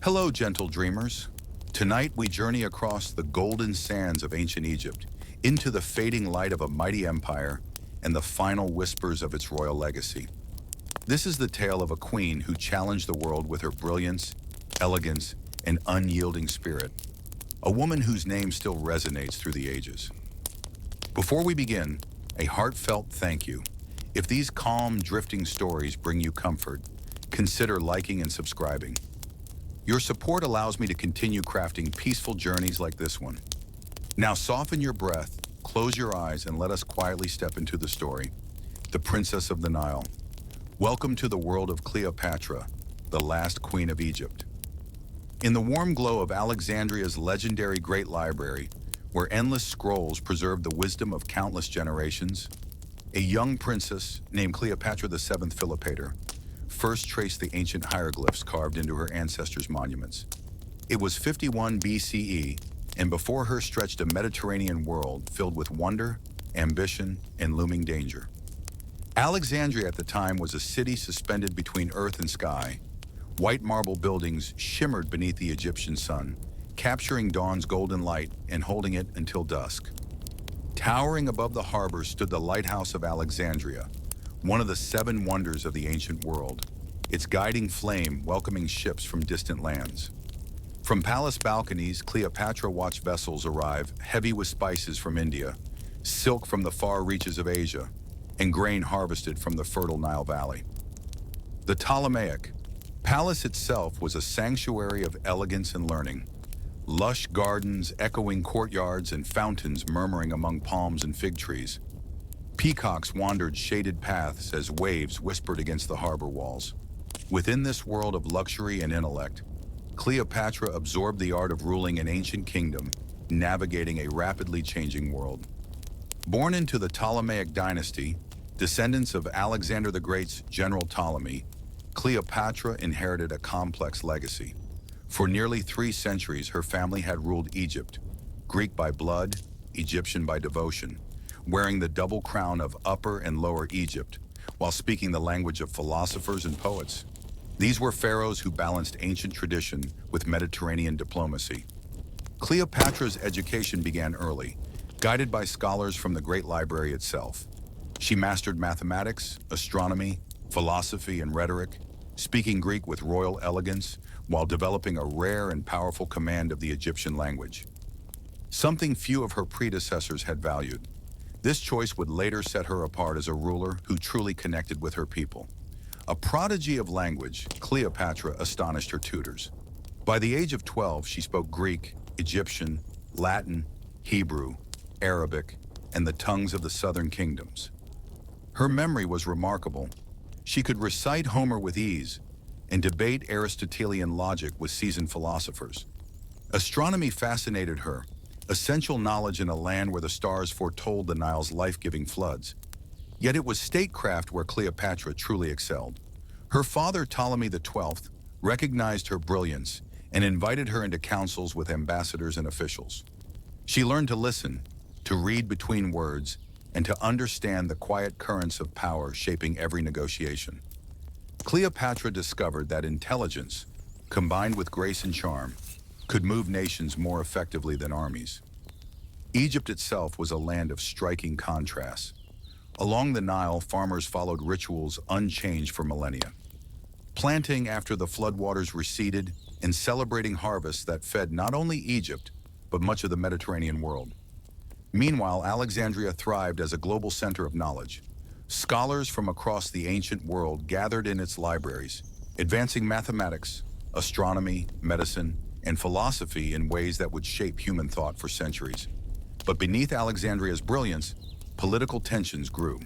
Hello, gentle dreamers. Tonight we journey across the golden sands of ancient Egypt, into the fading light of a mighty empire and the final whispers of its royal legacy. This is the tale of a queen who challenged the world with her brilliance, elegance, and unyielding spirit. A woman whose name still resonates through the ages. Before we begin, a heartfelt thank you. If these calm, drifting stories bring you comfort, consider liking and subscribing. Your support allows me to continue crafting peaceful journeys like this one. Now soften your breath, close your eyes, and let us quietly step into the story. The Princess of the Nile. Welcome to the world of Cleopatra, the last queen of Egypt. In the warm glow of Alexandria's legendary Great Library, where endless scrolls preserve the wisdom of countless generations, a young princess named Cleopatra the Seventh Philopator first traced the ancient hieroglyphs carved into her ancestors' monuments. It was 51 BCE, and before her stretched a Mediterranean world filled with wonder, ambition, and looming danger. Alexandria at the time was a city suspended between earth and sky. White marble buildings shimmered beneath the Egyptian sun, capturing dawn's golden light and holding it until dusk. Towering above the harbor stood the Lighthouse of Alexandria, one of the seven wonders of the ancient world, its guiding flame welcoming ships from distant lands. From palace balconies, Cleopatra watched vessels arrive, heavy with spices from India, silk from the far reaches of Asia, and grain harvested from the fertile Nile Valley. The Ptolemaic palace itself was a sanctuary of elegance and learning. Lush gardens, echoing courtyards, and fountains murmuring among palms and fig trees. Peacocks wandered shaded paths as waves whispered against the harbor walls. Within this world of luxury and intellect, Cleopatra absorbed the art of ruling an ancient kingdom, navigating a rapidly changing world. Born into the Ptolemaic dynasty, descendants of Alexander the Great's General Ptolemy, Cleopatra inherited a complex legacy. For nearly 3 centuries, her family had ruled Egypt, Greek by blood, Egyptian by devotion, wearing the double crown of Upper and Lower Egypt, while speaking the language of philosophers and poets. These were pharaohs who balanced ancient tradition with Mediterranean diplomacy. Cleopatra's education began early, guided by scholars from the Great Library itself. She mastered mathematics, astronomy, philosophy, and rhetoric, speaking Greek with royal elegance, while developing a rare and powerful command of the Egyptian language. Something few of her predecessors had valued. This choice would later set her apart as a ruler who truly connected with her people. A prodigy of language, Cleopatra astonished her tutors. By the age of 12, she spoke Greek, Egyptian, Latin, Hebrew, Arabic, and the tongues of the southern kingdoms. Her memory was remarkable. She could recite Homer with ease and debate Aristotelian logic with seasoned philosophers. Astronomy fascinated her, essential knowledge in a land where the stars foretold the Nile's life-giving floods. Yet it was statecraft where Cleopatra truly excelled. Her father, Ptolemy XII, recognized her brilliance and invited her into councils with ambassadors and officials. She learned to listen, to read between words, and to understand the quiet currents of power shaping every negotiation. Cleopatra discovered that intelligence, combined with grace and charm, could move nations more effectively than armies. Egypt itself was a land of striking contrasts. Along the Nile, farmers followed rituals unchanged for millennia, planting after the floodwaters receded and celebrating harvests that fed not only Egypt, but much of the Mediterranean world. Meanwhile, Alexandria thrived as a global center of knowledge. Scholars from across the ancient world gathered in its libraries, advancing mathematics, astronomy, medicine, and philosophy in ways that would shape human thought for centuries. But beneath Alexandria's brilliance, political tensions grew.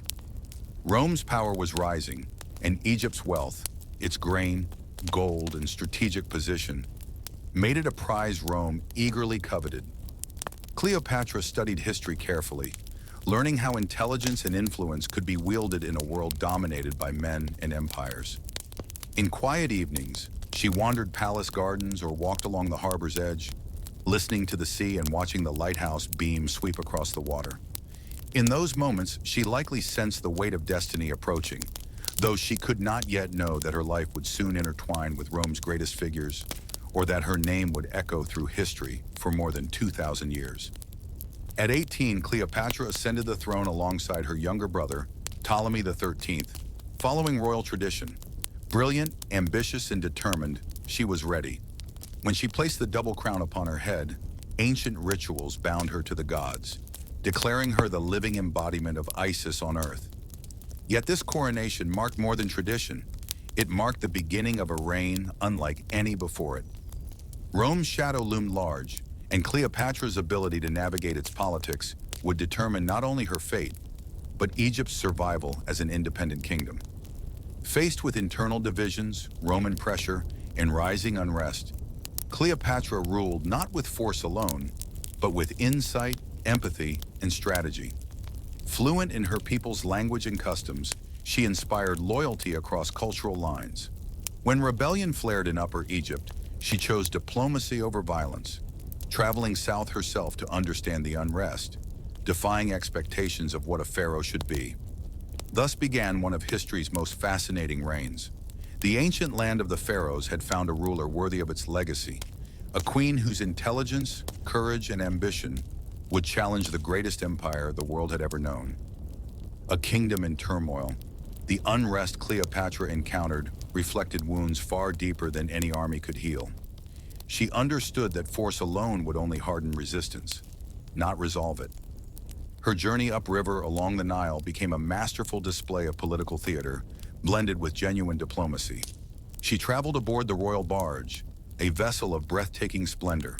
Rome's power was rising, and Egypt's wealth, its grain, gold, and strategic position, made it a prize Rome eagerly coveted. Cleopatra studied history carefully, learning how intelligence and influence could be wielded in a world dominated by men and empires. In quiet evenings, she wandered palace gardens or walked along the harbor's edge, listening to the sea and watching the lighthouse beam sweep across the water. In those moments, she likely sensed the weight of destiny approaching, though she could not yet know that her life would soon intertwine with Rome's greatest figures, or that her name would echo through history for more than 2,000 years. At 18, Cleopatra ascended the throne alongside her younger brother, Ptolemy XIII. Following royal tradition, brilliant, ambitious, and determined, she was ready. When she placed the double crown upon her head, ancient rituals bound her to the gods, declaring her the living embodiment of Isis on earth. Yet this coronation marked more than tradition. It marked the beginning of a reign unlike any before it. Rome's shadow loomed large, and Cleopatra's ability to navigate its politics would determine not only her fate, but Egypt's survival as an independent kingdom. Faced with internal divisions, Roman pressure, and rising unrest, Cleopatra ruled not with force alone, but with insight, empathy, and strategy. Fluent in her people's language and customs, she inspired loyalty across cultural lines. When rebellion flared in Upper Egypt, she chose diplomacy over violence, traveling south herself to understand the unrest, defying expectations of what a pharaoh should be. Thus began one of history's most fascinating reigns. The ancient land of the pharaohs had found a ruler worthy of its legacy, a queen whose intelligence, courage, and ambition would challenge the greatest empire the world had ever known. A kingdom in turmoil, the unrest Cleopatra encountered reflected wounds far deeper than any army could heal. She understood that force alone would only harden resistance, not resolve it. Her journey upriver along the Nile became a masterful display of political theater, blended with genuine diplomacy. She traveled aboard the royal barge, a vessel of breathtaking splendor.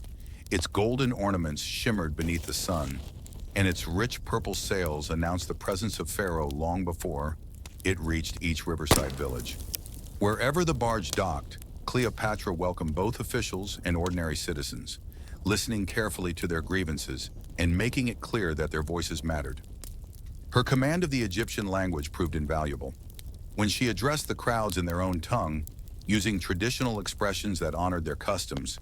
Its golden ornaments shimmered beneath the sun, and its rich purple sails announced the presence of Pharaoh long before it reached each riverside village. Wherever the barge docked, Cleopatra welcomed both officials and ordinary citizens, listening carefully to their grievances and making it clear that their voices mattered. Her command of the Egyptian language proved invaluable. When she addressed the crowds in their own tongue, using traditional expressions that honored their customs,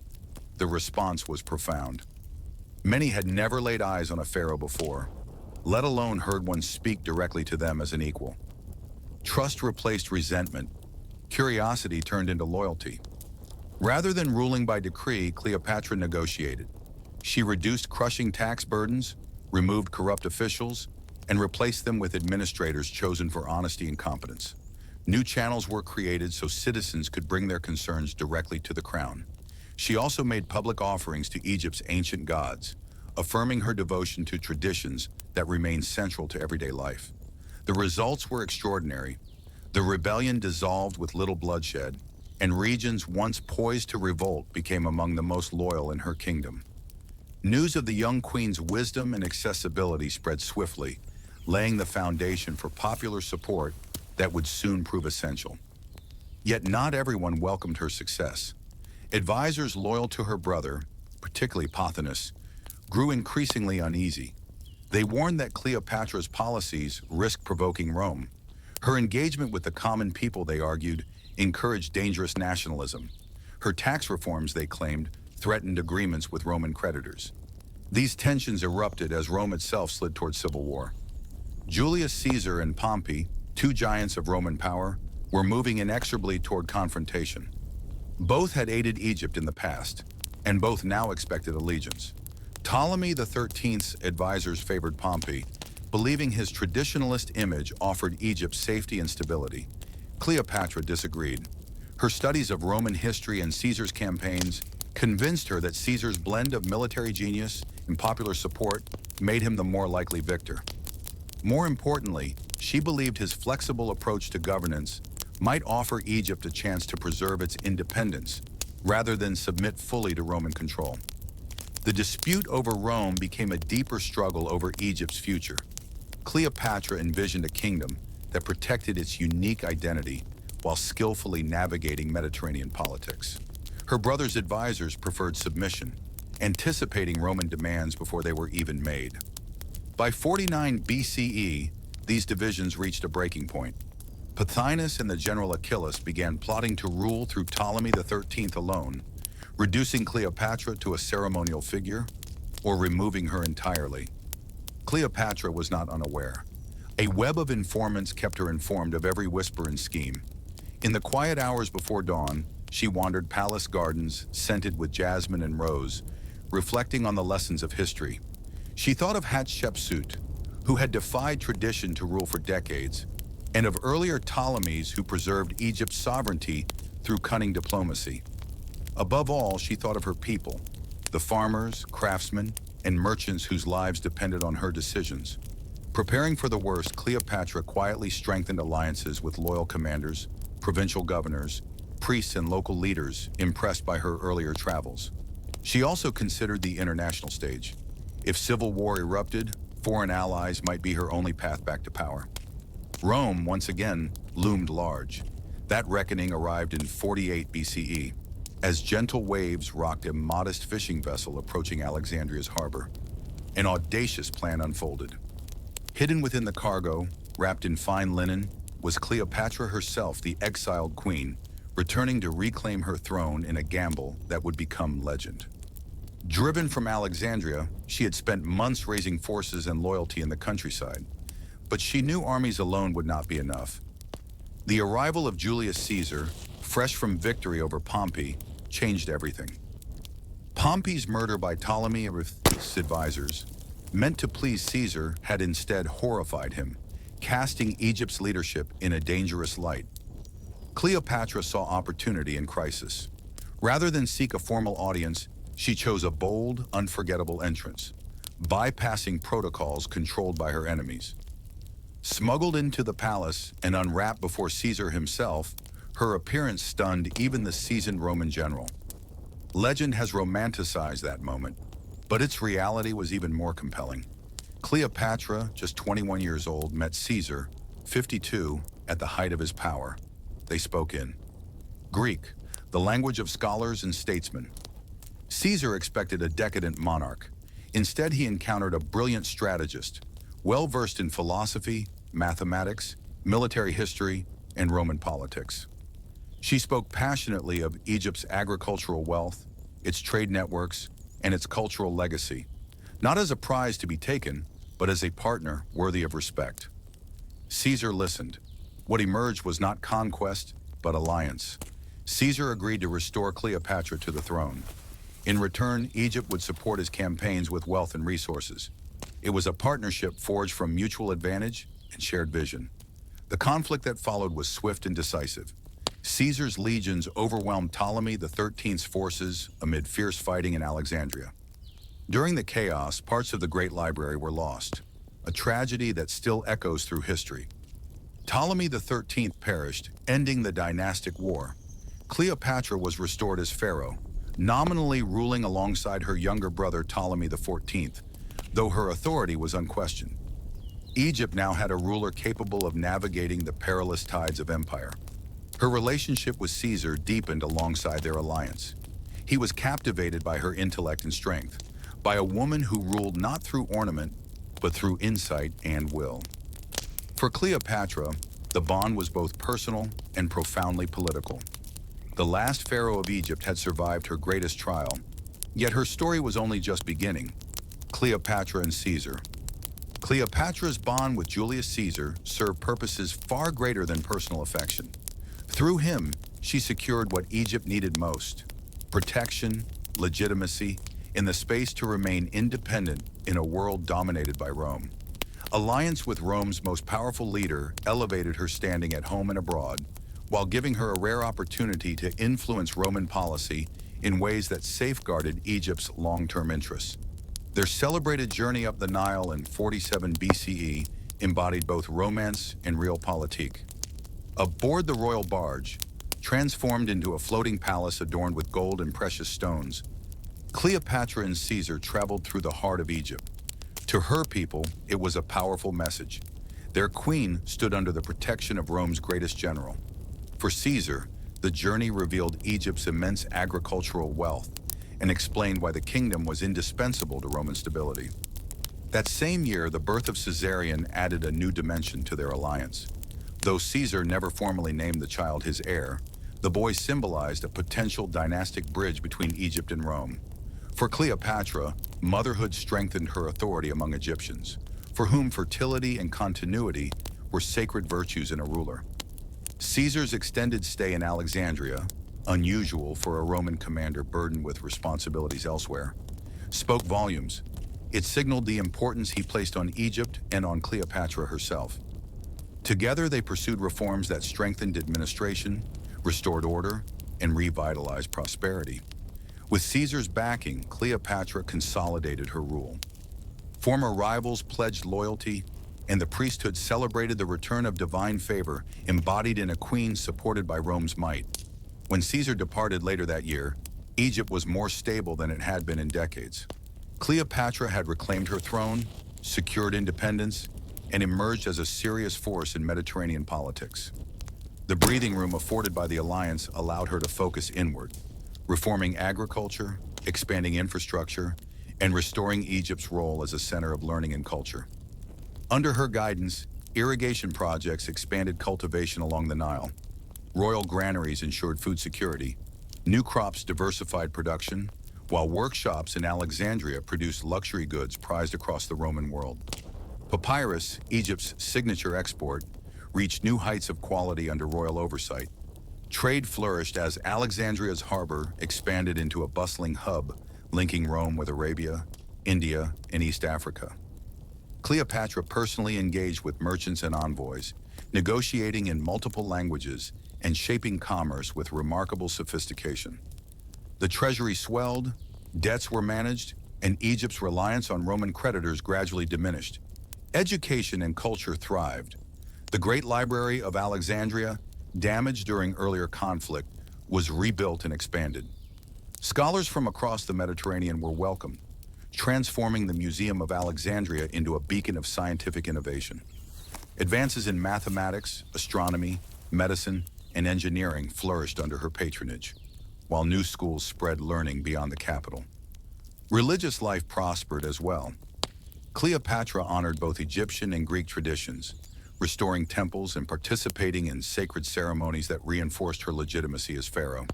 the response was profound. Many had never laid eyes on a pharaoh before, let alone heard one speak directly to them as an equal. Trust replaced resentment. Curiosity turned into loyalty. Rather than ruling by decree, Cleopatra negotiated. She reduced crushing tax burdens, removed corrupt officials, and replaced them with administrators chosen for honesty and competence. New channels were created so citizens could bring their concerns directly to the crown. She also made public offerings to Egypt's ancient gods, affirming her devotion to traditions that remain central to everyday life. The results were extraordinary. The rebellion dissolved with little bloodshed, and regions once poised to revolt became among the most loyal in her kingdom. News of the young queen's wisdom and accessibility spread swiftly, laying the foundation for popular support that would soon prove essential. Yet not everyone welcomed her success. Advisors loyal to her brother, particularly Pothinus, grew increasingly uneasy. They warned that Cleopatra's policies risked provoking Rome. Her engagement with the common people, they argued, encouraged dangerous nationalism. Her tax reforms, they claimed, threatened agreements with Roman creditors. These tensions erupted as Rome itself slid toward civil war. Julius Caesar and Pompey, two giants of Roman power, were moving inexorably toward confrontation. Both had aided Egypt in the past, and both now expected allegiance. Ptolemy XIII's advisors favored Pompey, believing his traditionalist image offered Egypt safety and stability. Cleopatra disagreed. Her studies of Roman history and Caesar's campaigns convinced her that Caesar's blend of military genius and popular support made him the more likely victor. More importantly, she believed his flexible approach to governance might offer Egypt a chance to preserve its independence, rather than submit fully to Roman control. The dispute over Rome became a deeper struggle over Egypt's future. Cleopatra envisioned a kingdom that protected its unique identity while skillfully navigating Mediterranean politics. Her brother's advisors preferred submission, anticipating Roman demands before they were even made. By 49 BCE, these divisions reached a breaking point. Pothinus and the general Achilles began plotting to rule through Ptolemy XIII alone, reducing Cleopatra to a ceremonial figure or removing her entirely. Cleopatra was not unaware. A web of informants kept her informed of every whisper and scheme. In the quiet hours before dawn, she wandered palace gardens scented with jasmine and rose, reflecting on the lessons of history. She thought of Hatshepsut, who had defied tradition to rule for decades, and of earlier Ptolemies who preserved Egypt's sovereignty through cunning diplomacy. Above all, she thought of her people, the farmers, craftsmen, and merchants whose lives depended on her decisions. Preparing for the worst, Cleopatra quietly strengthened alliances with loyal commanders, provincial governors, priests, and local leaders impressed by her earlier travels. She also considered the international stage. If civil war erupted, foreign allies might be her only path back to power. Rome, once again, loomed large. That reckoning arrived in 48 BCE, as gentle waves rocked a modest fishing vessel approaching Alexandria's harbor. An audacious plan unfolded. Hidden within the cargo, wrapped in fine linen, was Cleopatra herself, the exiled queen, returning to reclaim her throne in a gamble that would become legend. Driven from Alexandria, she had spent months raising forces and loyalty in the countryside, but she knew armies alone would not be enough. The arrival of Julius Caesar, fresh from victory over Pompey, changed everything. Pompey's murder by Ptolemy and his advisors, meant to please Caesar, had instead horrified him, casting Egypt's leadership in a dangerous light. Cleopatra saw opportunity in crisis. Rather than seek a formal audience, she chose a bold, unforgettable entrance, bypassing protocols controlled by her enemies. Smuggled into the palace and unwrapped before Caesar himself, her appearance stunned even the seasoned Roman general. Legend has romanticized that moment, but its reality was even more compelling. Cleopatra, just 21 years old, met Caesar, 52, at the height of his power. They spoke in Greek, the language of scholars and statesmen. Caesar expected a decadent monarch. Instead, he encountered a brilliant strategist, well-versed in philosophy, mathematics, military history, and Roman politics. She spoke passionately of Egypt's agricultural wealth, its trade networks, and its cultural legacy, not as a prize to be taken, but as a partner worthy of respect. Caesar listened. What emerged was not conquest, but alliance. Caesar agreed to restore Cleopatra to the throne. In return, Egypt would support his campaigns with wealth and resources. It was a partnership forged from mutual advantage and shared vision. The conflict that followed was swift and decisive. Caesar's legions overwhelmed Ptolemy XIII's forces amid fierce fighting in Alexandria. During the chaos, parts of the Great Library were lost, a tragedy that still echoes through history. Ptolemy XIII perished, ending the dynastic war. Cleopatra was restored as pharaoh, nominally ruling alongside her younger brother Ptolemy XIV, though her authority was unquestioned. Egypt now had a ruler capable of navigating the perilous tides of empire. Her relationship with Caesar deepened alongside their alliance. He was captivated by her intellect and strength, by a woman who ruled not through ornament, but through insight and will. For Cleopatra, the bond was both personal and profoundly political. The last pharaoh of Egypt had survived her greatest trial, yet her story was only just beginning. Cleopatra and Caesar. Cleopatra's bond with Julius Caesar served purposes far greater than personal affection. Through him, she secured what Egypt needed most: protection, legitimacy, and the space to remain independent in a world dominated by Rome. Alliance with Rome's most powerful leader elevated her standing at home and abroad, while giving her a rare opportunity to influence Roman policy in ways that safeguarded Egypt's long-term interests. Their celebrated journey up the Nile in 47 BCE embodied both romance and realpolitik. Aboard the royal barge, transformed into a floating palace adorned with gold and precious stones, Cleopatra and Caesar traveled through the heart of Egypt. To her people, it was a powerful message. Their queen stood under the protection of Rome's greatest general. For Caesar, the journey revealed Egypt's immense agricultural wealth and explained why the kingdom was indispensable to Roman stability. That same year, the birth of Caesarion added a new dimension to their alliance. Though Caesar never formally named the child his heir, the boy symbolized a potential dynastic bridge between Egypt and Rome. For Cleopatra, motherhood strengthened her authority among Egyptians, for whom fertility and continuity were sacred virtues in a ruler. Caesar's extended stay in Alexandria, unusual for a Roman commander burdened with responsibilities elsewhere, spoke volumes. It signaled the importance he placed on Egypt and on Cleopatra herself. Together, they pursued reforms that strengthened administration, restored order, and revitalized prosperity. With Caesar's backing, Cleopatra consolidated her rule. Former rivals pledged loyalty, and the priesthood celebrated the return of divine favor embodied in a queen supported by Rome's might. When Caesar departed later that year, Egypt was more stable than it had been in decades. Cleopatra had reclaimed her throne, secured independence, and emerged as a serious force in Mediterranean politics. The breathing room afforded by the alliance allowed her to focus inward, reforming agriculture, expanding infrastructure, and restoring Egypt's role as a center of learning and culture. Under her guidance, irrigation projects expanded cultivation along the Nile. Royal granaries ensured food security. New crops diversified production, while workshops in Alexandria produced luxury goods prized across the Roman world. Papyrus, Egypt's signature export, reached new heights of quality under royal oversight. Trade flourished as Alexandria's harbor expanded into a bustling hub linking Rome with Arabia, India, and East Africa. Cleopatra personally engaged with merchants and envoys, negotiating in multiple languages and shaping commerce with remarkable sophistication. The treasury swelled, debts were managed, and Egypt's reliance on Roman creditors gradually diminished. Education and culture thrived. The Great Library of Alexandria, damaged during earlier conflict, was rebuilt and expanded. Scholars from across the Mediterranean were welcomed, transforming the Museum of Alexandria into a beacon of scientific innovation. Advances in mathematics, astronomy, medicine, and engineering flourished under her patronage, while new schools spread learning beyond the capital. Religious life prospered as well. Cleopatra honored both Egyptian and Greek traditions, restoring temples and participating in sacred ceremonies that reinforced her legitimacy as pharaoh.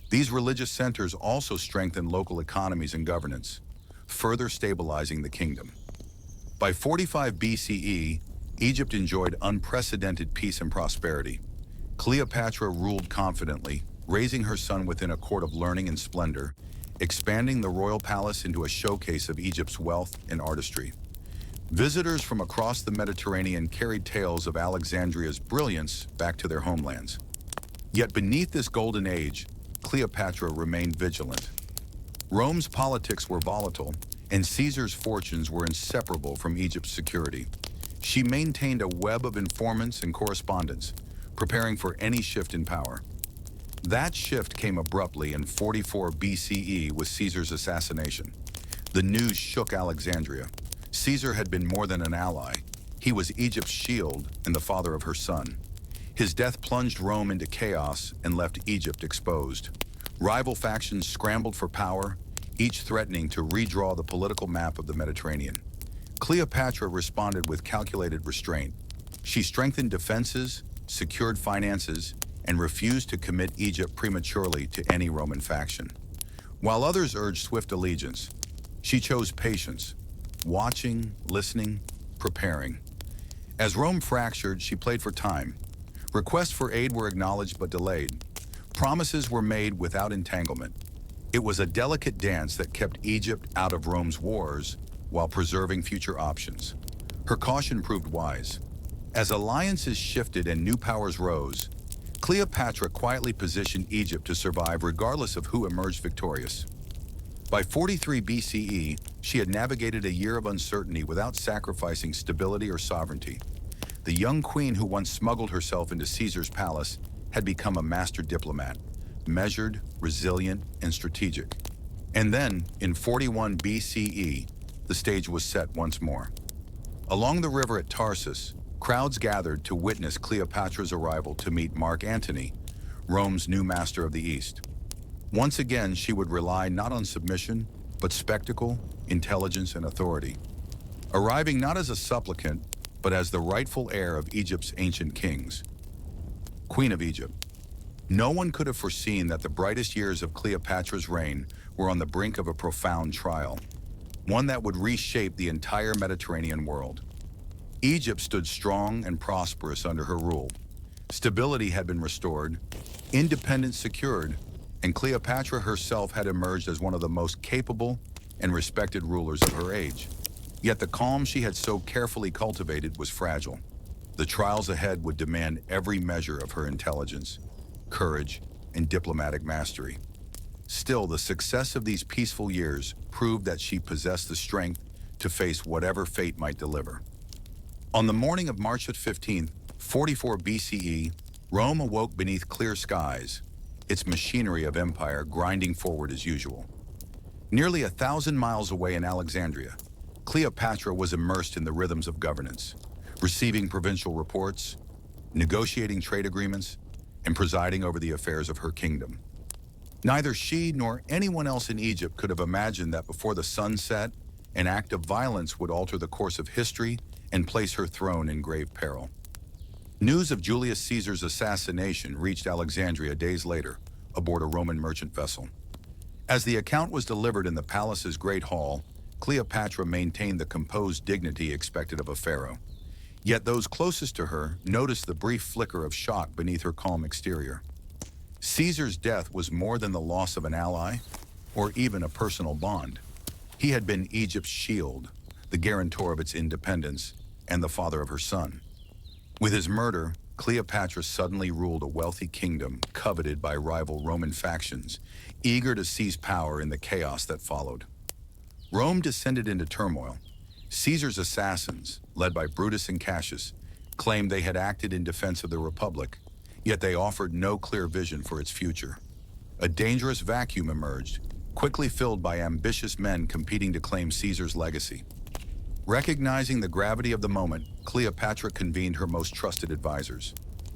These religious centers also strengthened local economies and governance, further stabilizing the kingdom. By 45 BCE, Egypt enjoyed unprecedented peace and prosperity. Cleopatra ruled confidently, raising her son within a court of learning and splendor, expanding the royal palace into a showcase of Egypt's wealth and artistry. Visitors from across the Mediterranean carried tales of Alexandria's brilliance back to their homelands. Yet beneath this golden age, Cleopatra remained vigilant. Rome's politics were volatile, and Caesar's fortunes were inseparable from Egypt's security. She maintained a web of informants and correspondence, preparing for any shift in power. That shift came abruptly in 44 BCE with Caesar's assassination. The news shook Alexandria. Caesar had been more than an ally. He was Egypt's shield and the father of her son. His death plunged Rome into chaos and left Egypt exposed. Rival factions scrambled for power, each threatening to redraw the political map of the Mediterranean. Cleopatra responded with calculated restraint. She strengthened defenses, secured finances, and refused to commit Egypt prematurely to any Roman faction. While others urged swift allegiance, she chose patience, watching, listening, preparing. As Rome fractured, she played for time. Requests for aid were acknowledged but delayed. Promises were made without entanglement. It was a delicate dance that kept Egypt out of Rome's wars while preserving future options. Her caution proved wise. As alliances shifted and new powers rose, Cleopatra quietly positioned Egypt to survive regardless of who emerged victorious. By 43 BCE, she had navigated a year of uncertainty without sacrificing stability or sovereignty. The young queen who once smuggled herself into Caesar's palace had become a master diplomat, measured, resilient, and strategic. And then, in 41 BCE, the stage was set once more. Along the river at Tarsus, crowds gathered to witness Cleopatra's arrival to meet Mark Antony, Rome's new master of the East. Once again, she would rely not on submission, but spectacle, intelligence, and authority. Arriving not as a supplicant, but as the rightful heir of Egypt's ancient kings. Queen of Egypt. No one could have foreseen that the brightest years of Cleopatra's reign were on the brink of a profound trial, one that would reshape the entire Mediterranean world. Egypt stood strong and prosperous under her rule, Stability had been restored, independence secured, and Cleopatra herself had emerged as one of the most capable and respected rulers of her age. Yet the calm she had so carefully cultivated was fragile. The trials ahead would demand every measure of her intelligence, courage, and diplomatic mastery. Still, the success of these peaceful years proved that she possessed the strength to face whatever fate might deliver. On the morning of March 15th, 44 BCE, Rome awoke beneath clear skies, its machinery of empire grinding forward as usual. Nearly 1,000 miles away in Alexandria, Cleopatra was immersed in the rhythms of governance, receiving provincial reports, negotiating trade agreements, and presiding over the affairs of her kingdom. Neither she nor anyone else in Egypt could have imagined that before the sun set, an act of violence would alter the course of history and place her throne in grave peril. News of Julius Caesar's assassination reached Alexandria days later, aboard a Roman merchant vessel. As the account was delivered in the palace's great hall, Cleopatra maintained the composed dignity expected of a pharaoh. Yet those closest to her noticed the brief flicker of shock beneath her calm exterior. Caesar's death was more than the loss of an ally, or even a personal bond. He had been Egypt's shield, the guarantor of its independence, and the father of her son. With his murder, Cleopatra suddenly ruled a wealthy kingdom coveted by rival Roman factions, eager to seize power in the chaos that followed. Rome descended into turmoil. Caesar's assassins, led by Brutus and Cassius, claimed they had acted in defense of the Republic, yet they offered no clear vision for its future. A dangerous vacuum emerged, quickly filled by ambitious men competing to claim Caesar's legacy. Recognizing the gravity of the moment, Cleopatra convened her most trusted advisors.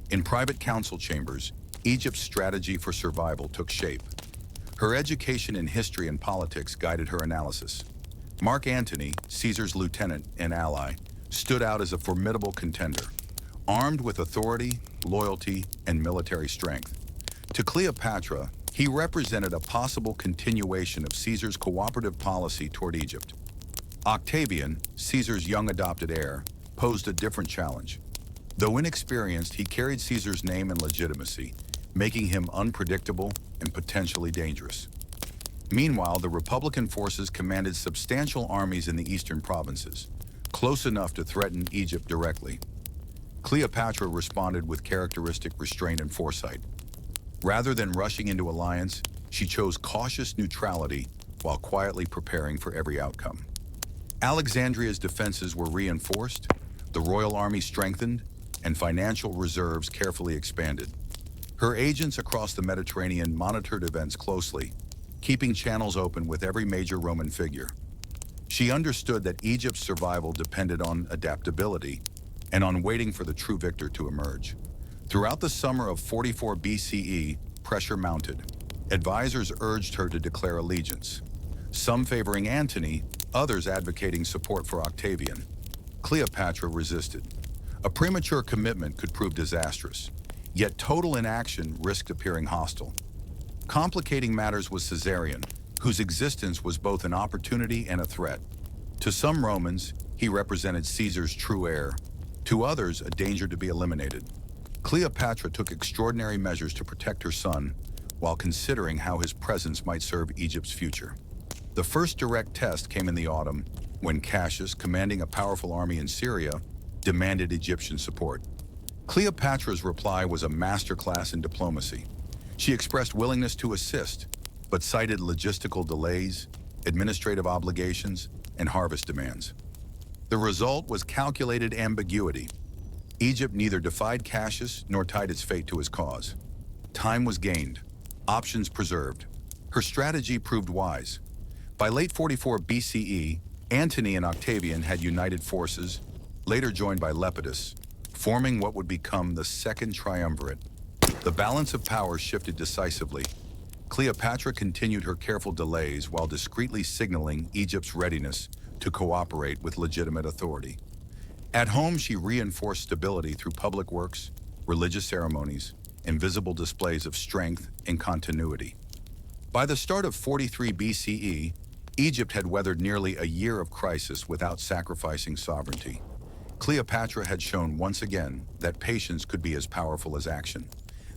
In private council chambers, Egypt's strategy for survival took shape. Her education in history and politics guided her analysis. Mark Antony, Caesar's lieutenant and ally, stood out as a formidable contender, armed with authority, loyalty, and military strength. To Cleopatra, he represented a possible continuation of Caesar's cooperative policy toward Egypt. Octavian, Caesar's young adopted heir, posed a different challenge. Though inexperienced, he carried Caesar's name and legitimacy, making him unpredictable and potentially dangerous. Meanwhile, the Republican forces commanded substantial armies in the eastern provinces, close enough to threaten Egypt directly. Cleopatra responded with characteristic restraint and foresight. Rather than rushing into alliance, she chose cautious neutrality while quietly preparing for every outcome. Alexandria's defenses were reinforced, the royal army strengthened, and financial reserves carefully expanded. Her agents across the Mediterranean monitored events closely, keeping channels open with every major Roman figure. She understood that Egypt's survival depended on adaptability and on waiting for the true victor to emerge. Throughout the summer of 44 BCE, pressure mounted. Advisors urged her to declare allegiance, some favoring Antony, others advocating support for Octavian. Cleopatra resisted. A premature commitment could prove disastrous, yet total inaction risked appearing hostile. Complicating matters was Caesarion, whose existence was both an opportunity and a threat. To some Romans, he represented Caesar's true heir. To others, a danger to be eliminated. Cleopatra took extraordinary measures to protect her son, while considering how his presence might serve Egypt's future. The first direct test came in the autumn, when Cassius, commanding a powerful army in Syria, demanded Egyptian support. Cleopatra's reply was a masterclass in diplomacy. She expressed willingness to assist, but cited logistical delays, administrative obligations, and harvest demands. The result was calculated ambiguity. Egypt neither defied Cassius nor tied its fate to his cause. Time was gained, options preserved. Her strategy proved wise. By late 44 BCE, Antony and Octavian had united forces, later joined by Lepidus, forming what would become the Second Triumvirate. The balance of power shifted decisively. Cleopatra continued her careful delays while discreetly signaling Egypt's readiness to cooperate with legitimate authority. At home, she reinforced stability through public works, religious ceremonies, and visible displays of strength and continuity. By the start of 43 BCE, Egypt had weathered nearly a year of crisis without sacrificing sovereignty. Cleopatra had shown once again that patience could be as powerful as action.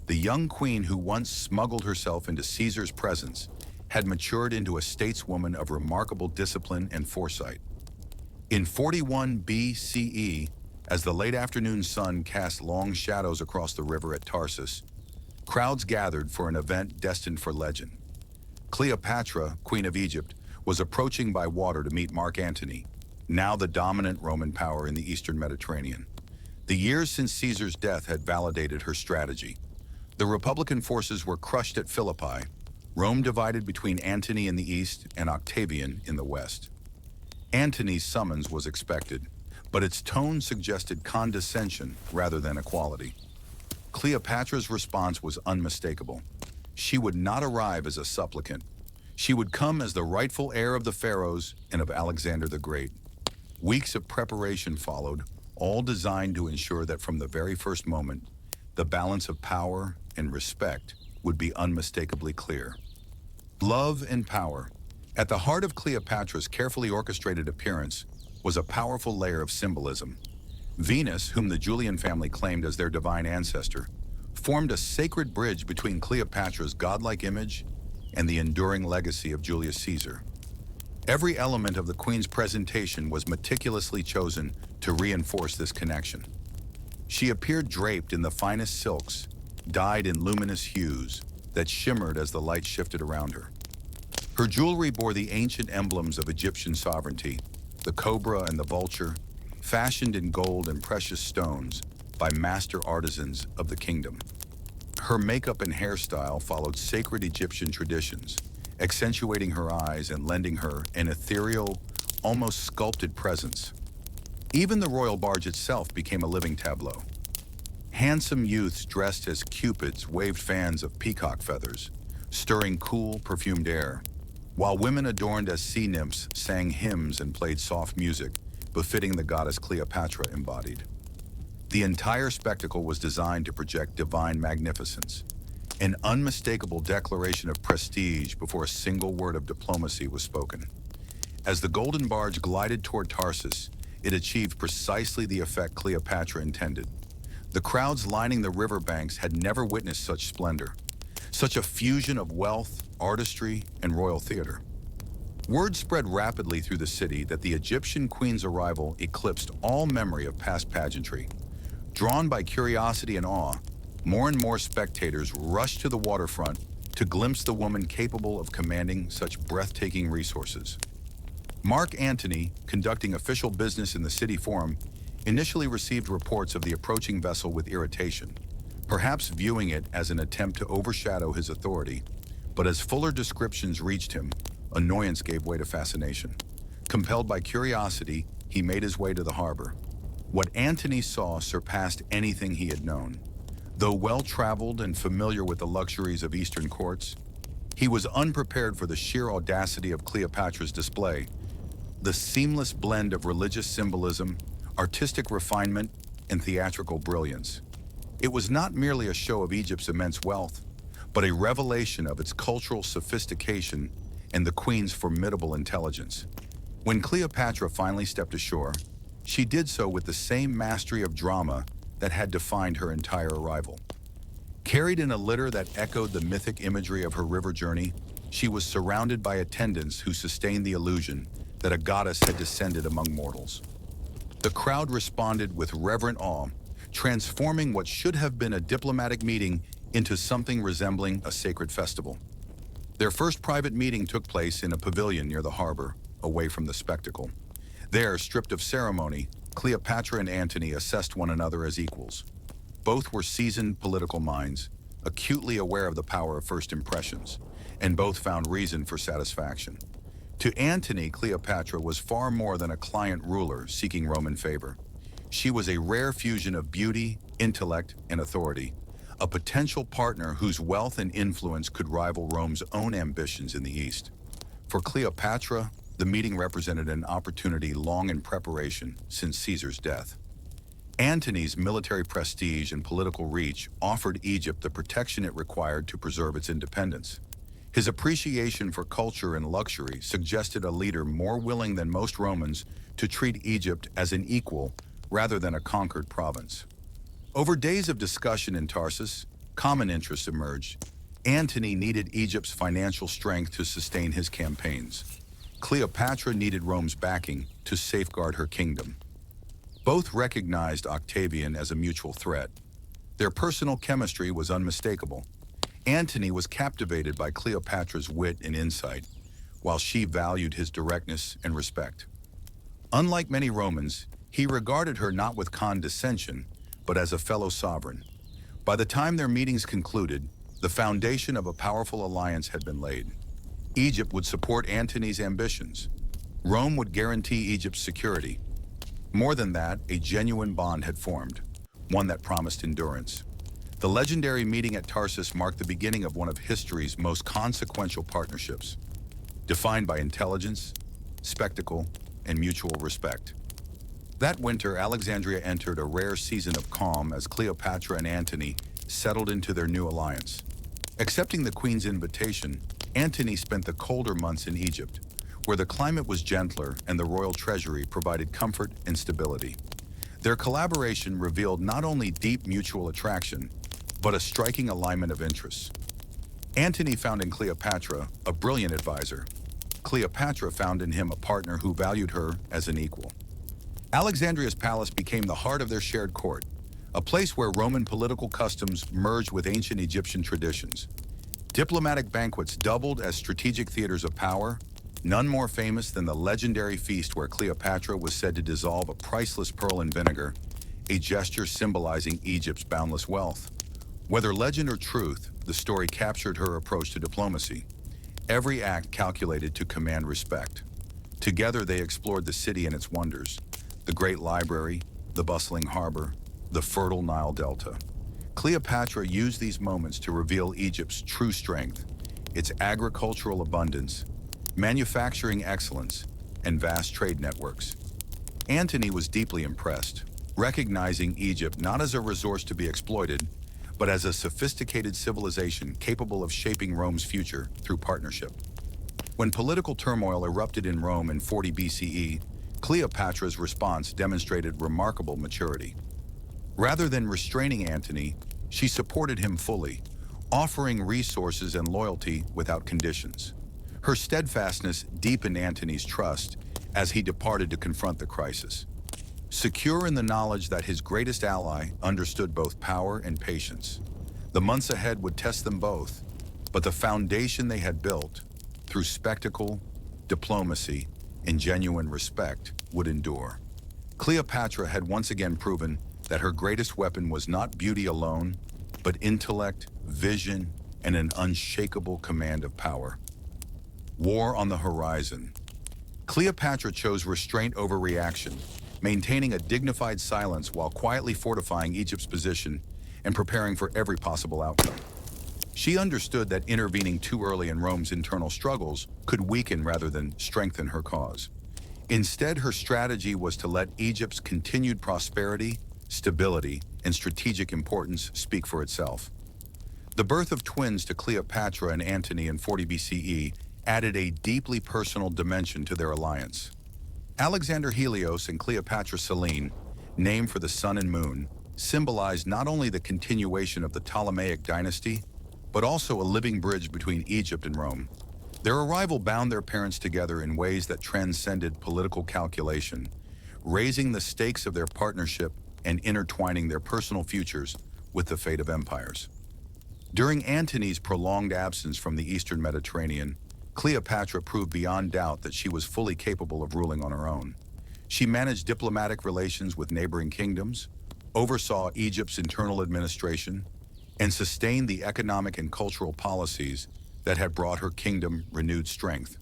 The young queen who once smuggled herself into Caesar's presence had matured into a stateswoman of remarkable discipline and foresight. In 41 BCE, as the late afternoon sun cast long shadows across the river at Tarsus, crowds gathered for an event destined for legend. Cleopatra, Queen of Egypt, was approaching by water to meet Mark Antony, now the dominant Roman power in the eastern Mediterranean. The years since Caesar's death had validated her strategy. The Republican forces were crushed at Philippi, Rome divided between Antony in the east and Octavian in the west. Antony's summons was expected, but its tone suggested condescension rather than equality. Cleopatra's response was unmistakable. She would not arrive as a supplicant. She would come as the rightful heir of the pharaohs and of Alexander the Great. Weeks of preparation followed, all designed to ensure that from the very first moment, the balance of power and respect would be unmistakably clear. Love and power. At the heart of Cleopatra's carefully orchestrated appearance was a powerful layer of symbolism. Venus, whom the Julian family claimed as their divine ancestor, formed a sacred bridge between Cleopatra's godlike image and the enduring legacy of Julius Caesar. Every element of the queen's presentation was meticulously chosen to reinforce this connection. She appeared draped in the finest silks, dyed in luminous hues that shimmered as the light shifted around her. Her jewelry bore the ancient emblems of Egyptian sovereignty, the cobra and the vulture, fashioned in gold and precious stones by master artisans of the kingdom. Her makeup and hairstyle followed sacred Egyptian traditions, accentuating her eyes and lending her an ethereal, almost sculpted presence. Even the royal barge itself became a living tableau. Handsome youths dressed as cupids waved fans of peacock feathers, stirring cool, perfumed air, while women adorned as sea nymphs sang hymns and played soft music, befitting the goddess Cleopatra embodied. The entire spectacle was designed to project divine magnificence, an unmistakable declaration of prestige before a single word of diplomacy was spoken. As the golden barge glided toward Tarsus, it achieved precisely the effect Cleopatra intended. The crowds lining the riverbanks had never witnessed such splendor, such a fusion of wealth, artistry, and royal theater. Word spread rapidly through the city that the Egyptian queen's arrival eclipsed all memory of past pageantry. Drawn by curiosity and awe, more and more spectators rushed to the waterfront to glimpse the woman capable of commanding such breathtaking resources. Mark Antony, conducting official business in the city forum, initially received reports of the approaching vessel with irritation, perhaps viewing it as an attempt to overshadow his authority. But as fuller descriptions reached him, annoyance gave way to fascination. Compelled by curiosity, he made his way to the harbor. What Antony saw surpassed anything he had known. Though well-traveled and familiar with the luxuries of Eastern courts, he was unprepared for the sheer audacity of Cleopatra's display. The seamless blend of religious symbolism, artistic refinement, and theatrical brilliance. It was not merely a show of Egypt's immense wealth, but a revelation of its cultural sophistication and the queen's formidable intelligence. When Cleopatra finally stepped ashore, she did so with the same mastery of drama that had defined her entire arrival. Carried in a litter that echoed the mythic imagery of her river journey, she was surrounded by attendants who sustained the illusion that a goddess had descended among mortals. The crowd responded with reverent awe, transforming what should have been a diplomatic meeting into something resembling a sacred festival. Their first private meeting took place in a pavilion near the harbor, away from the spectacle. There, stripped of ceremony, Cleopatra and Antony assessed one another as equals. Both were seasoned political minds, acutely aware of the power of first impressions, and both found reason for satisfaction. To Antony, Cleopatra was far more than a client ruler seeking Roman favor. She was a rare fusion of beauty, intellect, and authority, a potential partner whose wealth and influence could rival Rome's own ambitions in the East. For Cleopatra, the meeting represented an opportunity long in preparation since Caesar's death. Antony's military prestige and political reach offered Egypt the protection it required to preserve its independence. His appreciation for culture and luxury suggested a leader more willing than most Romans to treat Egypt as an equal rather than a conquered province. Over days of discussion in Tarsus, common interests emerged. Antony needed Egypt's financial strength to sustain his campaigns. Cleopatra needed Rome's backing to safeguard her kingdom. Both recognized Octavian as a mutual threat. Their personal chemistry was unmistakable. Antony was captivated by Cleopatra's wit and insight, while she valued his directness and respect. Unlike many Romans, he regarded her not with condescension, but as a fellow sovereign. By the time their meetings concluded, the foundation of a powerful alliance had been laid. Egypt would support Antony's ambitions. Rome would guarantee Egypt's security. More than that, a genuine bond had formed, one that promised endurance. The legendary meeting at Tarsus marked the beginning of one of history's most consequential partnerships, defined by intelligence, spectacle, and mutual respect. That winter, Alexandria entered a rare season of calm as Cleopatra and Antony settled into their new alliance. Accepting the queen's invitation, Antony spent the colder months in Egypt, where the climate was gentler and the royal treasury provided comfort and stability. Their collaboration revealed not only deep mutual attraction, but a striking alignment of interests. Antony found in Cleopatra a brilliant advisor. Cleopatra found in him a partner who valued her as an equal. Alexandria's palace became the heart of their shared court, a place where Roman political customs merged with ancient Egyptian traditions. Diplomatic banquets doubled as strategic theaters of power, none more famous than the legendary feast where Cleopatra was said to dissolve a priceless pearl in vinegar, a gesture symbolizing Egypt's boundless wealth. Whether legend or truth, the story captured her approach to diplomacy. Every act calculated to command respect. Together they explored the city and its wonders, the great library, the bustling harbor, the fertile Nile Delta. Cleopatra used these moments to reveal Egypt's true strength, its agricultural abundance, manufacturing excellence, and vast trade networks. Antony was deeply impressed, recognizing Egypt not as a resource to be exploited, but as a sophisticated civilization capable of shaping Rome's future through partnership. When political turmoil erupted in Rome in 40 BCE, Cleopatra's response demonstrated remarkable maturity. Rather than restraining Antony, she supported him fully, offering resources and loyalty without conditions. Her steadfastness deepened Antony's trust as he departed to confront the crisis. Secure in the knowledge that his greatest ally understood both power and patience. The months ahead would test them both, but the foundation they had built, through spectacle, diplomacy, and genuine respect, would endure. Cleopatra had once again proven that her greatest weapon was not beauty alone, but intellect, vision, and an unshakable command of power. War on the horizon. Cleopatra chose restraint over reaction, maintaining a dignified silence while quietly fortifying Egypt's position and preparing for every possible outcome. She understood that intervening too early in Rome's internal struggles could weaken rather than strengthen her cause. Instead, her strategy was to let Egypt's continued prosperity, stability, and strategic importance speak for itself. The birth of twins to Cleopatra and Antony in 40 BCE added a deeply personal dimension to their alliance. Alexander Helios and Cleopatra Selene, named for the sun and moon, symbolized not only the continuation of the Ptolemaic dynasty, but also a living bridge between Egypt and Rome. Their arrival bound their parents together in ways that transcended political calculation, raising the stakes of their partnership and intertwining their personal futures with the fate of empires. During Antony's prolonged absence from the Eastern Mediterranean, Cleopatra proved beyond doubt that she was fully capable of ruling on her own. She managed diplomatic relations with neighboring kingdoms, oversaw Egypt's internal administration, and sustained the economic and cultural policies that had brought her kingdom renewed strength.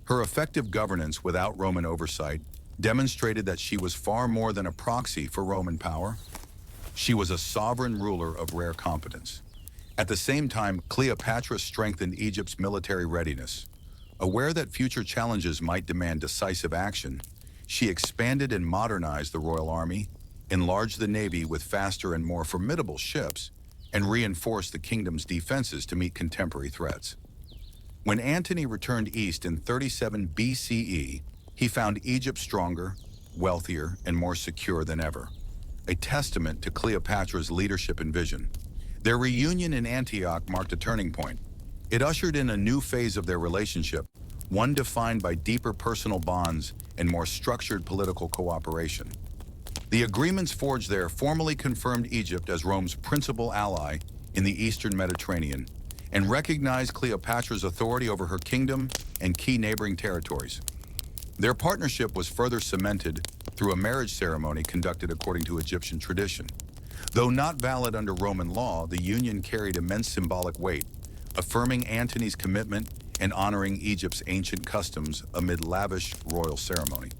Her effective governance without Roman oversight demonstrated that she was far more than a proxy for Roman power. She was a sovereign ruler of rare competence. At the same time, Cleopatra strengthened Egypt's military readiness. Aware that future challenges might demand decisive action, she expanded and modernized the royal army, enlarged the navy with faster and more formidable ships, and reinforced the kingdom's defenses to meet contemporary threats. When Antony returned east in 37 BCE, he found Egypt stronger, wealthier, and more secure than ever, a testament to Cleopatra's leadership and vision. Their reunion in Antioch marked a turning point. It ushered in a new phase of their relationship, one defined by deeper personal bonds and more structured political cooperation. The agreements forged there formally confirmed Egypt as Rome's principal ally in the Eastern Mediterranean and recognized Cleopatra's authority over her kingdom and key neighboring territories. Their partnership was further cemented through a marriage ceremony conducted according to Egyptian tradition. Though not valid under Roman law, the union carried immense symbolic weight, affirming Antony's commitment and honoring Egypt's ancient customs amid lavish royal ceremony.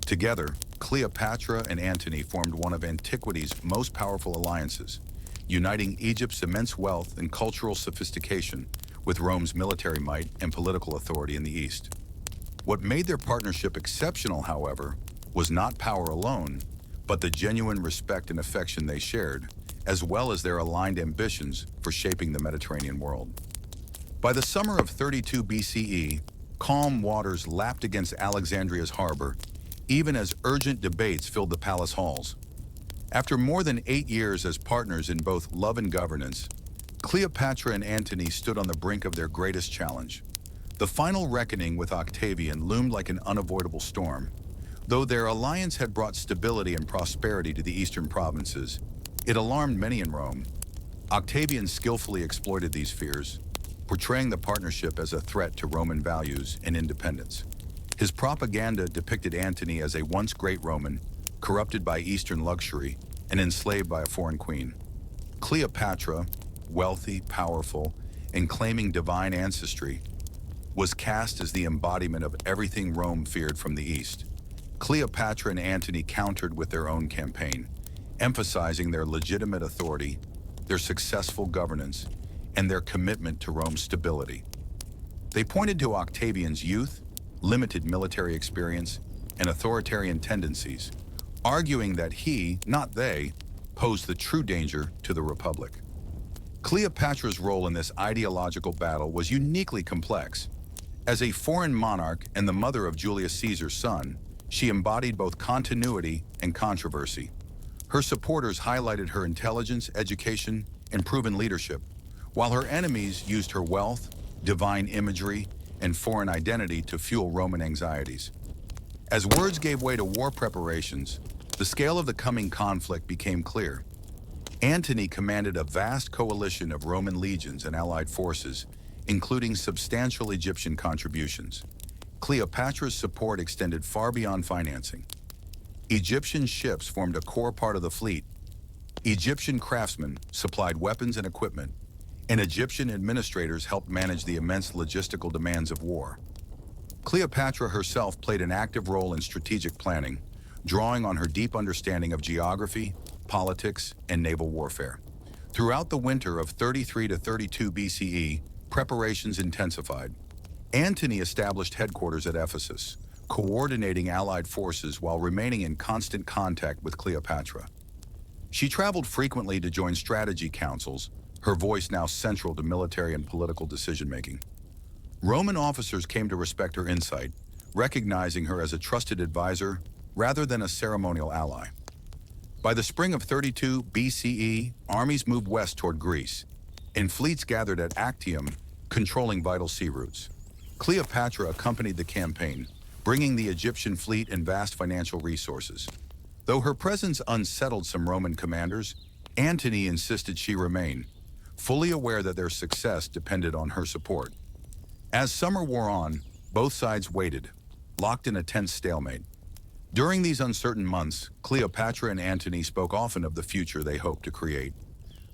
Together, Cleopatra and Antony formed one of antiquity's most powerful alliances, uniting Egypt's immense wealth and cultural sophistication with Rome's military might and political authority in the East. What made their partnership exceptional, however, was not power alone, but the genuine respect and affection they shared, as well as their aligned ambitions for shaping the Mediterranean world. By the summer of 32 BCE, calm waters lapped against Alexandria's harbor, even as urgent debates filled the palace halls. After more than 8 years as partners in both love and governance, Cleopatra and Antony stood on the brink of their greatest challenge. The final reckoning with Octavian loomed like an unavoidable storm. Though their alliance had brought stability and prosperity to the eastern provinces, it alarmed many in Rome. Octavian skillfully exploited these fears, portraying the partnership as a threat to Roman values and independence. His propaganda depicted Antony as a once great Roman, corrupted by Eastern luxury and enslaved by a foreign queen. Cleopatra, wealthy, powerful, and claiming divine ancestry, was cast as the embodiment of everything Rome feared from the East. Cleopatra and Antony countered with their own campaign, emphasizing their legitimate authority, their successful governance, and their commitment to Rome's stability. They pointed to Octavian's youth, limited military experience, and authoritarian tendencies, arguing that he, not they, posed the true danger to the Republic. Cleopatra's role in this ideological battle was uniquely complex. As a foreign monarch and the mother of Julius Caesar's son, she embodied both continuity and controversy. Her supporters highlighted her intelligence, education, and proven leadership, while her enemies used her wealth, divine imagery, and foreign identity to fuel Roman anxieties. As words gave way to war preparations, the scale of the coming conflict became clear. Antony commanded a vast coalition of Roman legions and allied forces, including substantial Egyptian contributions. Cleopatra's support extended far beyond financing. Egyptian ships formed a core part of the fleet. Egyptian craftsmen supplied weapons and equipment, and Egyptian administrators helped manage the immense logistical demands of war. Cleopatra herself played an active role in strategic planning, drawing on her deep understanding of geography, politics, and naval warfare. Throughout the winter of 33 to 32 BCE, preparations intensified. Antony established headquarters at Ephesus, coordinating allied forces while remaining in constant contact with Cleopatra. She traveled frequently to join strategy councils, her voice now central to military and political decision-making. Roman officers came to respect her insight, recognizing her as a trusted advisor rather than a ceremonial ally. By the spring of 32 BCE, armies moved west toward Greece, and fleets gathered at Actium, controlling vital sea routes. Cleopatra accompanied the campaign, bringing the Egyptian fleet and vast financial resources. Though her presence unsettled some Roman commanders, Antony insisted she remain, fully aware that their success depended on her support. As summer wore on, both sides waited, locked in a tense stalemate. During these uncertain months, Cleopatra and Antony spoke often of the future they hoped to create,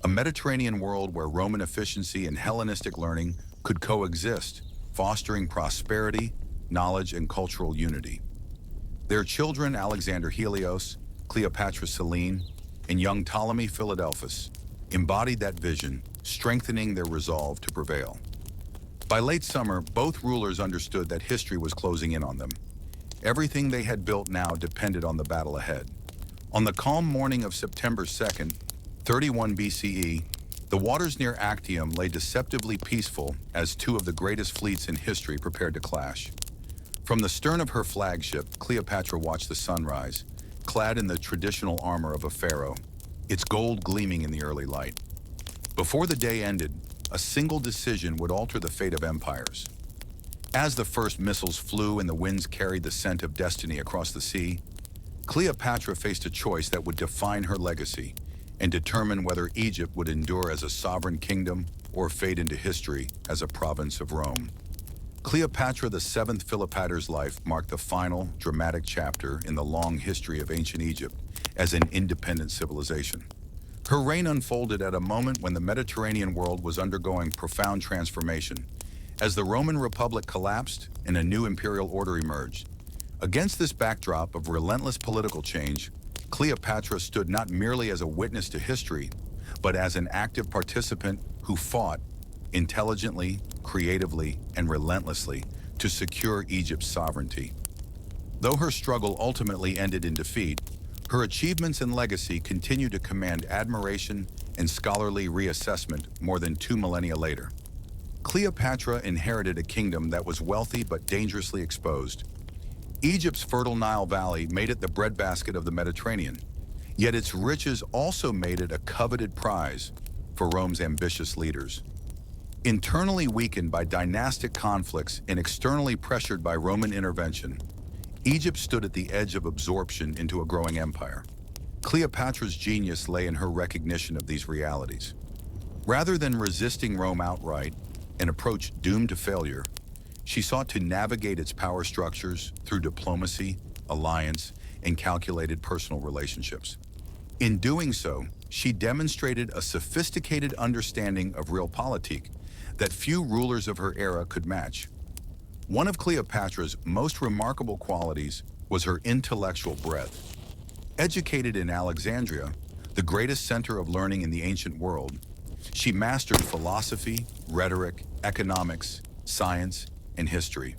a Mediterranean world where Roman efficiency and Hellenistic learning could coexist, fostering prosperity, knowledge, and cultural unity. Their children, Alexander Helios, Cleopatra Selene, and young Ptolemy Philadelphus, embodied that vision, strengthening their resolve to prevail. By late summer, both rulers understood that history was closing in on them. Everything they had built now depended on the battle ahead. On the calm morning of September 2nd, 31 BCE, the waters near Actium lay deceptively peaceful as two of the greatest fleets in history prepared to clash. From the stern of her flagship, Cleopatra watched the sunrise, clad in the traditional armor of a pharaoh, its gold gleaming in the early light. Before the day ended, a single decision would alter the fate of empires. As the first missiles flew and the winds carried the scent of destiny across the sea, Cleopatra faced a choice that would define her legacy and determine whether Egypt would endure as a sovereign kingdom or fade into history as a province of Rome. Cleopatra, the seventh Philopator's life, marked the final, dramatic chapter in the long history of ancient Egypt as an independent civilization. Her reign unfolded at a moment when the Mediterranean world was undergoing profound transformation, as the Roman Republic collapsed and a new imperial order emerged. Against this backdrop of relentless political change, Cleopatra stood not merely as a witness to history, but as an active participant who fought intelligently, creatively, and relentlessly to secure Egypt's sovereignty. Though her struggle ultimately ended in defeat, her achievements and legacy continue to command admiration and scholarly reassessment more than 2 millennia later. Cleopatra inherited a kingdom that was wealthy but dangerously exposed. Egypt's fertile Nile Valley made it the breadbasket of the Mediterranean, yet its riches also made it a coveted prize for Rome's ambitious leaders. Internally weakened by dynastic conflicts and externally pressured by Roman intervention, Egypt stood at the edge of absorption into a growing empire. Cleopatra's genius lay in her recognition of these realities. Rather than resisting Rome outright, an approach doomed to failure, she sought to navigate its power structures through diplomacy, alliance, and calculated personal relationships. In doing so, she demonstrated a sophisticated understanding of realpolitik that few rulers of her era could match. One of Cleopatra's most remarkable qualities was her intellectual breadth. Educated in Alexandria, the greatest center of learning in the ancient world, she mastered philosophy, rhetoric, economics, science, and history.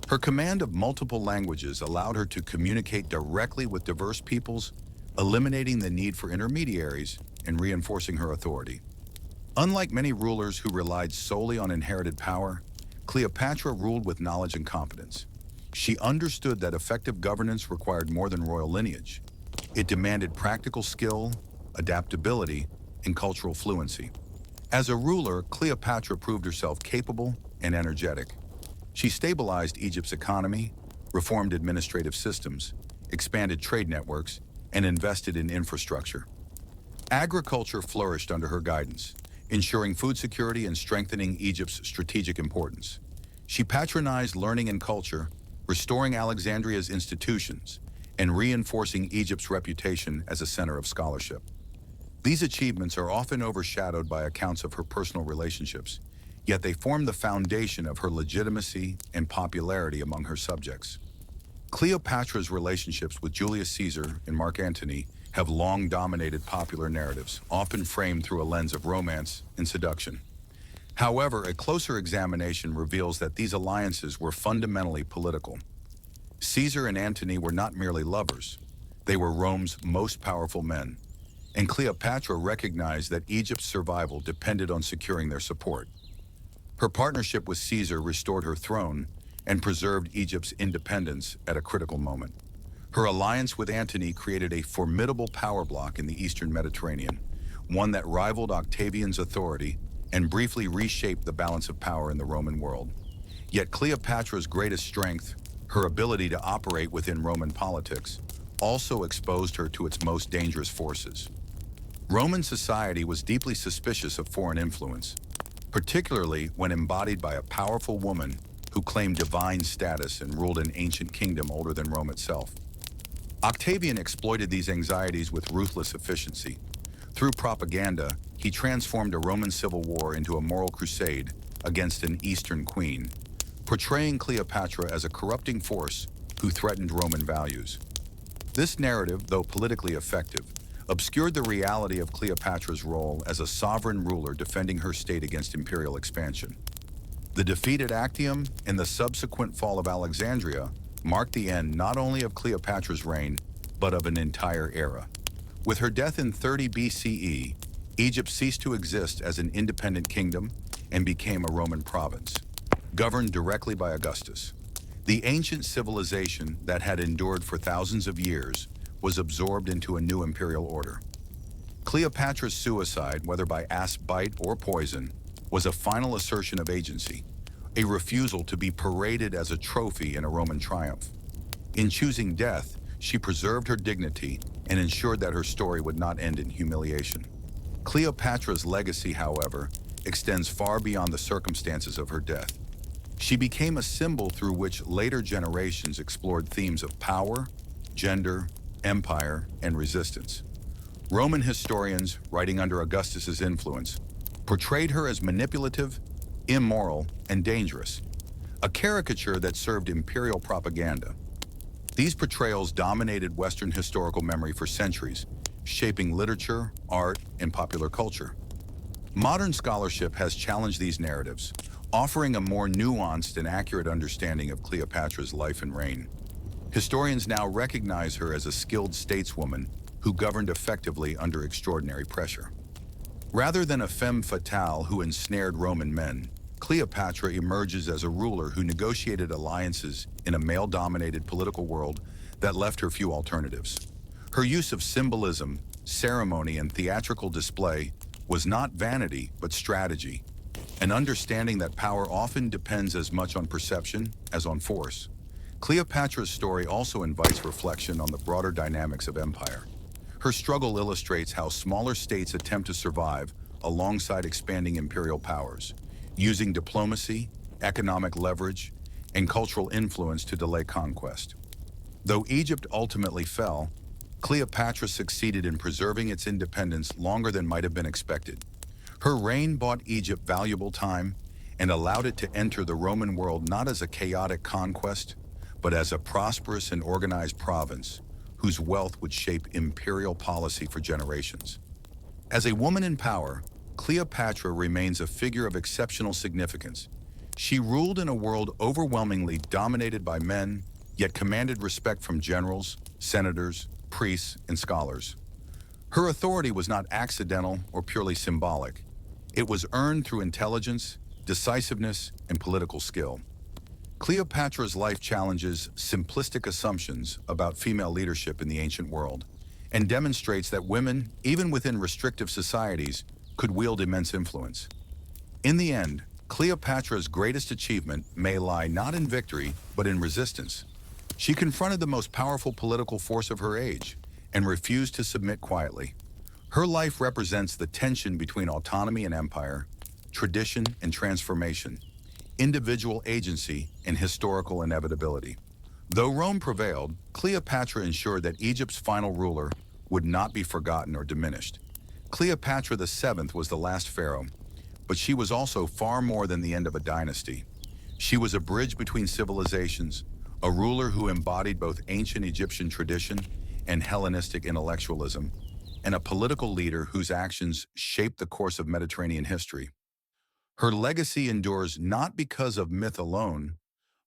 Her command of multiple languages allowed her to communicate directly with diverse peoples, eliminating the need for intermediaries and reinforcing her authority. Unlike many rulers who relied solely on inherited power, Cleopatra ruled with knowledge and competence. She understood that effective governance required more than royal lineage. It demanded practical skill, adaptability, and cultural fluency. As a ruler, Cleopatra proved herself capable and energetic. She stabilized Egypt's economy, reformed administrative systems, expanded trade networks, and invested in infrastructure. Agriculture flourished under her guidance, ensuring food security and strengthening Egypt's strategic importance. She patronized learning and culture, restoring Alexandria's institutions, and reinforcing Egypt's reputation as a center of scholarship. These achievements are often overshadowed by accounts of her personal relationships, yet they form the foundation of her legitimacy and popularity among her subjects. Cleopatra's relationships with Julius Caesar and Mark Antony have long dominated popular narratives, often framed through a lens of romance and seduction. However, a closer examination reveals that these alliances were fundamentally political. Caesar and Antony were not merely lovers, they were Rome's most powerful men, and Cleopatra recognized that Egypt's survival depended on securing their support. Her partnership with Caesar restored her throne and preserved Egypt's independence at a critical moment. Her alliance with Antony created a formidable power block in the eastern Mediterranean, one that rivaled Octavian's authority and briefly reshaped the balance of power in the Roman world. Yet Cleopatra's greatest strength, her ability to operate within Roman politics, also exposed her to its most dangerous forces. Roman society was deeply suspicious of foreign influence, particularly when embodied by a powerful woman who claimed divine status and ruled an ancient kingdom older than Rome itself. Octavian exploited these anxieties with ruthless efficiency. Through propaganda, he transformed a Roman civil war into a moral crusade against an Eastern queen, portraying Cleopatra as a corrupting force who threatened Roman values. This narrative, though politically effective, obscured the reality of Cleopatra's role as a sovereign ruler defending her state against imperial expansion. The defeat at Actium and the subsequent fall of Alexandria marked the end not only of Cleopatra's reign, but of an entire era. With her death in 30 BCE, Egypt ceased to exist as an independent kingdom and became a Roman province, governed directly by Augustus. The ancient civilization that had endured for thousands of years was absorbed into a new imperial order. Cleopatra's suicide, whether by asp bite or poison, was a final assertion of agency, a refusal to be paraded as a trophy in a Roman triumph. In choosing death, she preserved her dignity and ensured that her story would not end in humiliation. Cleopatra's legacy, however, extends far beyond the circumstances of her death. She became a symbol through which later generations explored themes of power, gender, empire, and resistance. Roman historians, writing under Augustus's influence, portrayed her as manipulative, immoral, and dangerous, a caricature that served imperial propaganda. These portrayals dominated Western historical memory for centuries, shaping literature, art, and popular culture. Modern scholarship has challenged these narratives, offering a more nuanced and accurate understanding of Cleopatra's life and reign. Historians now recognize her as a skilled stateswoman who governed effectively under extraordinary pressure. Rather than a femme fatale who ensnared Roman men, Cleopatra emerges as a ruler who negotiated alliances in a male-dominated political world that left her few alternatives. Her use of symbolism, ceremony, and theatrical display was not vanity but strategy, an understanding that power often depends as much on perception as on force. Cleopatra's story also invites reflection on the broader dynamics of empire. Her struggle illustrates how smaller states attempt to survive alongside expanding imperial powers, using diplomacy, economic leverage, and cultural influence to delay conquest. Though Egypt ultimately fell, Cleopatra succeeded in preserving its independence longer than might have been expected. Her reign bought Egypt valuable time and allowed it to enter the Roman world not as a chaotic conquest, but as a prosperous and organized province whose wealth would shape imperial policy for generations. As a woman in power, Cleopatra remains a figure of exceptional significance. She ruled in a world overwhelmingly dominated by men, yet commanded respect from generals, senators, priests, and scholars. Her authority was not accidental or purely symbolic. It was earned through intelligence, decisiveness, and political skill. Cleopatra's life challenges simplistic assumptions about female leadership in the ancient world and demonstrates that women, even within restrictive societies, could wield immense influence. In the end, Cleopatra's greatest achievement may lie not in victory, but in resistance. She confronted the most powerful political force of her age and refused to submit quietly. Her life represents the tension between autonomy and empire, tradition and transformation, individual agency and historical inevitability. Though Rome prevailed, Cleopatra ensured that Egypt's final ruler would not be forgotten or diminished. Cleopatra VII was the last pharaoh, but she was also far more than the end of a dynasty. She was a bridge between civilizations, a ruler who embodied both ancient Egyptian tradition and Hellenistic intellectualism, and a political leader whose actions shaped the course of Mediterranean history. Her legacy endures not because of myth alone,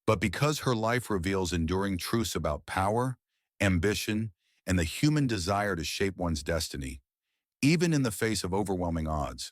but because her life reveals enduring truths about power, ambition, and the human desire to shape one's destiny, even in the face of overwhelming odds.